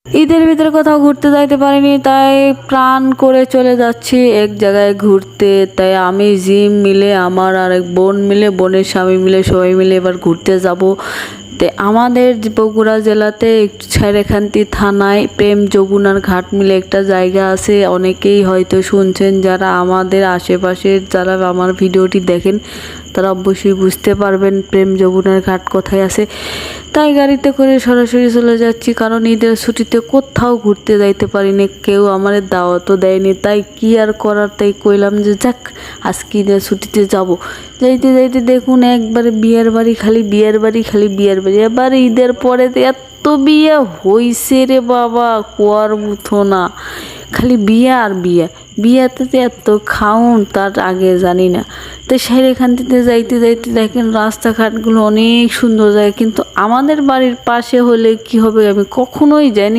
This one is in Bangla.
ঈদের ভিতরে কোথাও ঘুরতে যাইতে পারিনি, তাই প্ল্যান করে চলে যাচ্ছি এক জায়গায় ঘুরতে। তাই আমি জিম মিলে, আমার আর এক বোন মিলে, বোনের স্বামী মিলে, সবাই মিলে এবার ঘুরতে যাব। তো আমাদের বগুড়া জেলাতে একটু ছেড়েখান্তি থানায় প্রেম যমুনার ঘাট মিলে একটা জায়গা আছে। অনেকেই হয়তো শুনছেন, যারা আমাদের আশেপাশের যারা আমার ভিডিওটি দেখেন তারা অবশ্যই বুঝতে পারবেন প্রেম যমুনার ঘাট কোথায় আছে। তাই গাড়িতে করে সরাসরি চলে যাচ্ছি, কারণ ঈদের ছুটিতে কোথাও ঘুরতে যাইতে পারিনি, কেউ আমার দাওয়াতও দেয়নি। তাই কি আর করার, তাই কইলাম যে যাক আজকে ঈদের ছুটিতে যাব। যাইতে যাইতে দেখুন একবারে বিয়ের বাড়ি, খালি বিয়ের বাড়ি, খালি বিয়ের বাড়ি। এবার ঈদের পরে এত বিয়ে হইছে রে বাবা, কুয়ার মতো না, খালি বিয়ে আর বিয়ে। বিয়েতে এত খাউন তার আগে জানি না। তো সেখানটিতে যাইতে যাইতে দেখেন রাস্তাঘাটগুলো অনেক সুন্দর জায়গা, কিন্তু আমাদের বাড়ির পাশে হলে কি হবে আমি কখনোই জানি